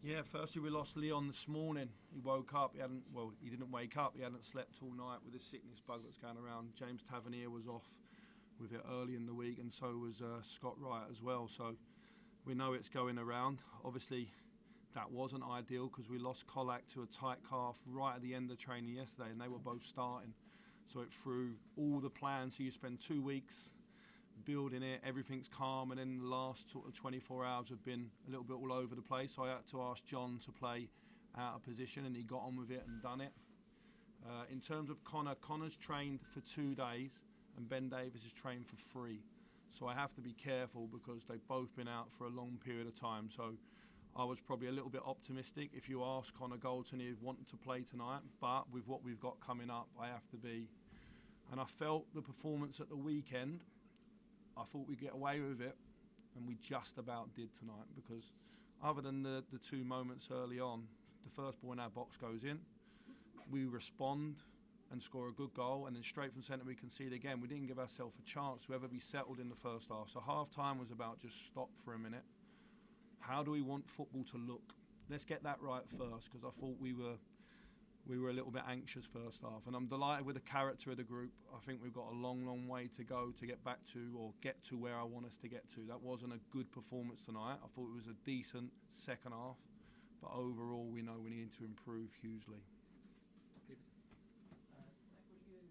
Yeah, firstly we lost Leon this morning. He woke up. He didn't wake up. He hadn't slept all night with this sickness bug that's going around. James Tavernier was off with it early in the week, and so was Scott Wright as well. So we know it's going around. Obviously, that wasn't ideal because we lost Colac to a tight calf right at the end of training yesterday, and they were both starting. So it threw all the plans. So you spend 2 weeks building it, everything's calm, and then the last sort of 24 hours have been a little bit all over the place. So I had to ask John to play out of position, and he got on with it and done it. In terms of Connor's trained for 2 days, and Ben Davis is trained for 3. So I have to be careful because they've both been out for a long period of time. So I was probably a little bit optimistic. If you ask Connor Goldson, he'd want to play tonight, but with what we've got coming up, I have to be. And I felt the performance at the weekend, I thought we'd get away with it, and we just about did tonight, because other than the 2 moments early on, the first ball in our box goes in, we respond and score a good goal, and then straight from centre we concede again. We didn't give ourselves a chance to ever be settled in the first half. So half-time was about just stop for a minute. How do we want football to look? Let's get that right first, because I thought we were a little bit anxious first half, and I'm delighted with the character of the group. I think we've got a long, long way to go to get back to, or get to where I want us to get to. That wasn't a good performance tonight. I thought it was a decent second half, but overall we know we need to improve hugely. Nick, were you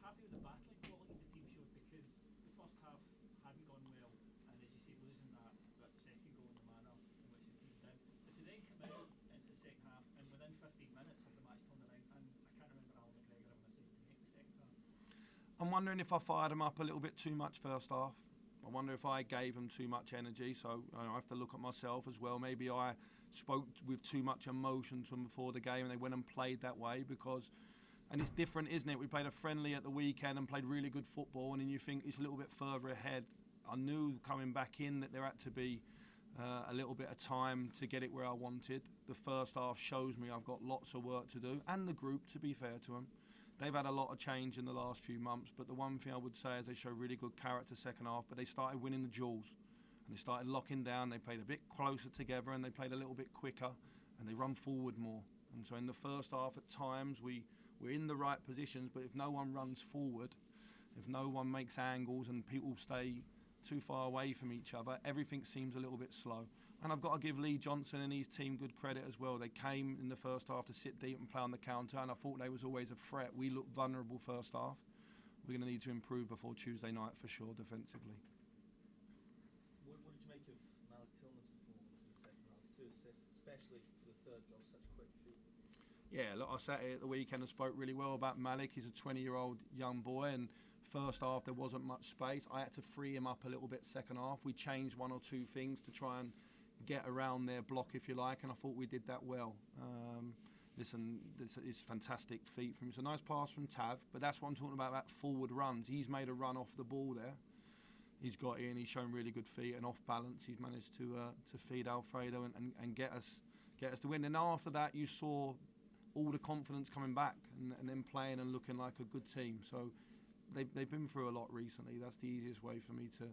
happy with the battling qualities the team showed? Because the first half hadn't gone well, and as you say, losing that second goal in the manner in which the team did. But today come out into the second half, and within 15 minutes of the match turned around, and I can't remember Alan McGregor having a save to make the second half. I'm wondering if I fired him up a little bit too much first half. I wonder if I gave him too much energy, so I have to look at myself as well. Maybe I spoke with too much emotion to them before the game, and they went and played that way, because, and it's different, isn't it? We played a friendly at the weekend and played really good football, and then you think it's a little bit further ahead. I knew coming back in that there had to be a little bit of time to get it where I wanted. The first half shows me I've got lots of work to do, and the group, to be fair to them. They've had a lot of change in the last few months, but the one thing I would say is they show really good character second half, but they started winning the duels, and they started locking down. They played a bit closer together, and they played a little bit quicker, and they run forward more. And so in the first half, at times, we're in the right positions, but if no one runs forward, if no one makes angles and people stay too far away from each other, everything seems a little bit slow. And I've got to give Lee Johnson and his team good credit as well. They came in the first half to sit deep and play on the counter, and I thought they was always a threat. We looked vulnerable first half. We're going to need to improve before Tuesday night for sure, defensively. What did you make of Malik Tillman's performance in the second half? 2 assists, especially for the third goal, such quick feet. Yeah, look, I sat here at the weekend and spoke really well about Malik. He's a 20-year-old young boy, and first half there wasn't much space. I had to free him up a little bit second half. We changed 1 or 2 things to try and get around their block, if you like, and I thought we did that well. Listen, it's fantastic feet from him. It's a nice pass from Tav, but that's what I'm talking about forward runs. He's made a run off the ball there. He's got in, he's shown really good feet, and off balance he's managed to feed Alfredo and get us the win. And after that you saw all the confidence coming back and then playing and looking like a good team. So they've been through a lot recently. That's the easiest way for me to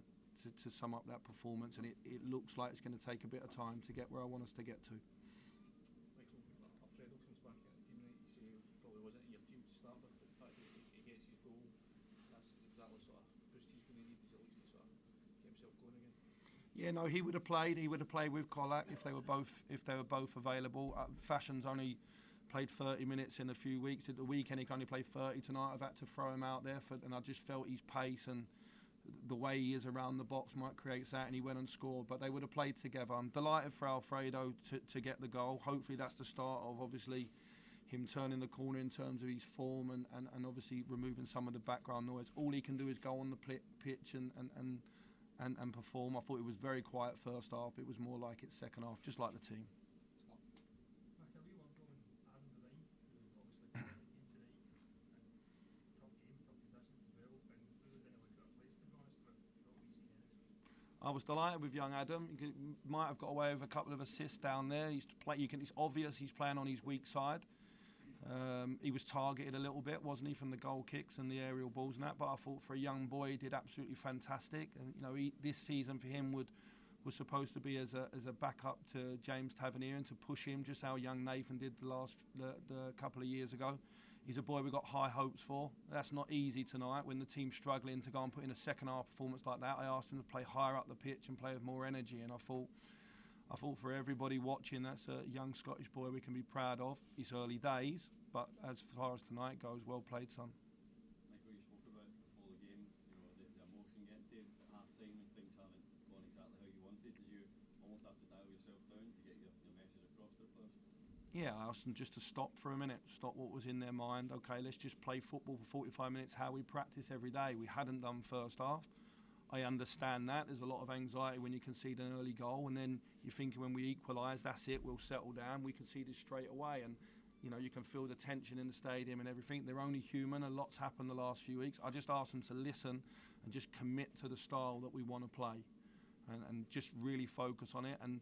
sum up that performance, and it looks like it's going to take a bit of time to get where I want us to get to. Michael, Alfredo comes back in the team, right? You say he probably wasn't in your team to start with, but the fact that he gets his goal, that's exactly sort of boost he's going to need, at least to sort of get himself going again. Yeah, no, he would have played with Colac if they were both available. Fashion's only played 30 minutes in a few weeks. At the weekend he can only play 30 tonight. I've had to throw him out there, and I just felt his pace and the way he is around the box might create that, and he went and scored. But they would have played together. I'm delighted for Alfredo to get the goal. Hopefully that's the start of obviously him turning the corner in terms of his form and obviously removing some of the background noise. All he can do is go on the pitch and perform. I thought it was very quiet first half. It was more like it second half, just like the team. I was delighted with young Adam. He might have got away with a couple of assists down there. It's obvious he's playing on his weak side. He was targeted a little bit, wasn't he, from the goal kicks and the aerial balls and that. But I thought for a young boy, he did absolutely fantastic. And this season for him would was supposed to be as a backup to James Tavernier and to push him, just how young Nathan did the couple of years ago. He's a boy we've got high hopes for. That's not easy tonight when the team's struggling to go and put in a second half performance like that. I asked him to play higher up the pitch and play with more energy, and I thought for everybody watching, that's a young Scottish boy we can be proud of. It's early days, but as far as tonight goes, well played, son. Michael, you spoke about before the game, the emotion getting to at half time when things haven't gone exactly how you wanted. Did you almost have to dial yourself down to get your message across to the players? Yeah, I asked them just to stop for a minute, stop what was in their mind. Okay, let's just play football for 45 minutes how we practice every day. We hadn't done first half. I understand that. There's a lot of anxiety when you concede an early goal, and then you're thinking when we equalise, that's it, we'll settle down. We conceded straight away, and you can feel the tension in the stadium and everything. They're only human. A lot's happened the last few weeks. I just asked them to listen and just commit to the style that we want to play, and just really focus on it. And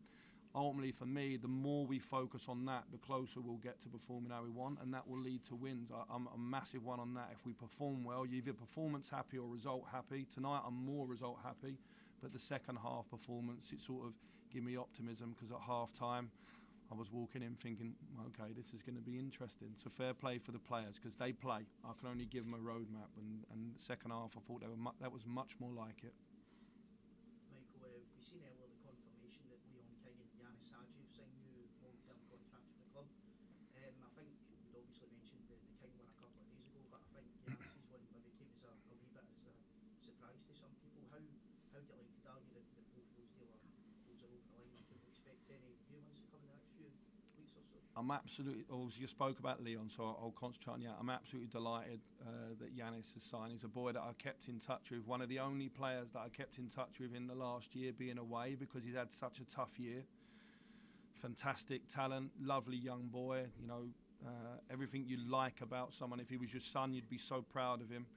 ultimately, for me, the more we focus on that, the closer we'll get to performing how we want, and that will lead to wins. I'm a massive one on that. If we perform well, you're either performance happy or result happy. Tonight, I'm more result happy, but the second half performance, it sort of gave me optimism, because at half time, I was walking in thinking, okay, this is going to be interesting. So fair play for the players, because they play. I can only give them a roadmap, and the second half, I thought that was much more like it. Michael, we've seen earlier the confirmation that Leon King and Yanis Hadji have signed new long-term contracts with the club. I think we'd obviously mentioned the King one a couple of days ago, but I think Yanis's one maybe came as a wee bit as a surprise to some people. How delighted are you that both those deals are over the line? Can we expect any new ones to come in the next few weeks or so? I'm absolutely, you spoke about Leon, so I'll concentrate on that. I'm absolutely delighted that Yanis has signed. He's a boy that I kept in touch with, one of the only players that I kept in touch with in the last year being away, because he's had such a tough year. Fantastic talent, lovely young boy, everything you like about someone. If he was your son, you'd be so proud of him.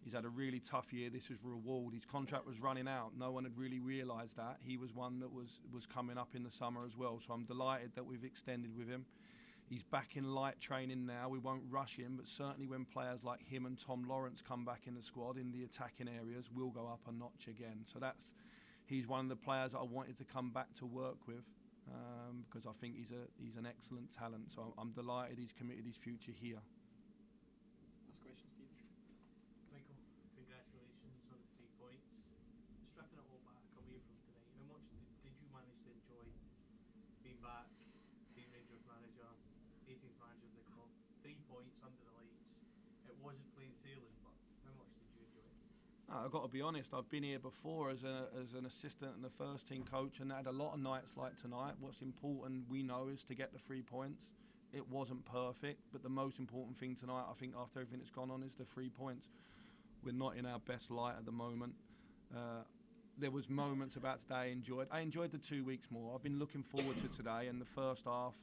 He's had a really tough year. This is reward. His contract was running out. No one had really realised that. He was one that was coming up in the summer as well. So I'm delighted that we've extended with him. He's back in light training now. We won't rush him, but certainly when players like him and Tom Lawrence come back in the squad in the attacking areas, we'll go up a notch again. So he's one of the players that I wanted to come back to work with, because I think he's an excellent talent. So I'm delighted he's committed his future here. Last question, Stephen. Michael, congratulations on the 3 points. Stripping it all back away from tonight, how much did you manage to enjoy being back, being Rangers manager, 18th manager of the club, 3 points under the lights? It wasn't plain sailing, but how much did you enjoy it? I've got to be honest, I've been here before as an assistant and a first team coach, and had a lot of nights like tonight. What's important, we know, is to get the 3 points. It wasn't perfect, but the most important thing tonight, I think, after everything that's gone on, is the 3 points. We're not in our best light at the moment. There was moments about today I enjoyed the 2 weeks more. I've been looking forward to today, and the first half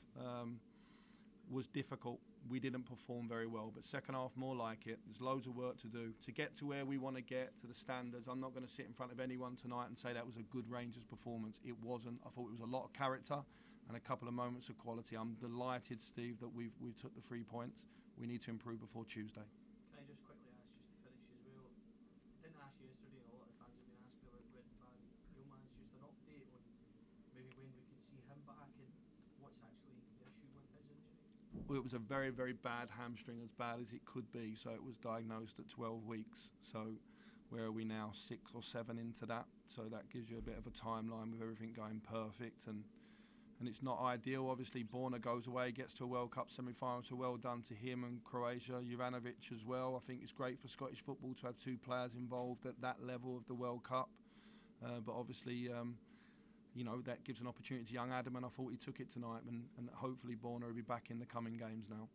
was difficult. We didn't perform very well, but second half more like it. There's loads of work to do to get to where we want to get, to the standards. I'm not going to sit in front of anyone tonight and say that was a good Rangers performance. It wasn't. I thought it was a lot of character and a couple of moments of quality. I'm delighted, Steve, that we've took the 3 points. We need to improve before Tuesday. Can I just quickly ask, just to finish as well, I didn't ask you yesterday, and a lot of fans have been asking about Brendan Van Gilman's, just an update on maybe when we could see him back and what's actually the issue with his injury? Well, it was a very, very bad hamstring, as bad as it could be. So it was diagnosed at 12 weeks. So where are we now? 6 or 7 into that. So that gives you a bit of a timeline with everything going perfect. And it's not ideal. Obviously, Borna goes away, gets to a World Cup semi-final. So well done to him and Croatia, Juranovic as well. I think it's great for Scottish football to have 2 players involved at that level of the World Cup. But obviously, that gives an opportunity to young Adam, and I thought he took it tonight, and hopefully Borna will be back in the coming games now.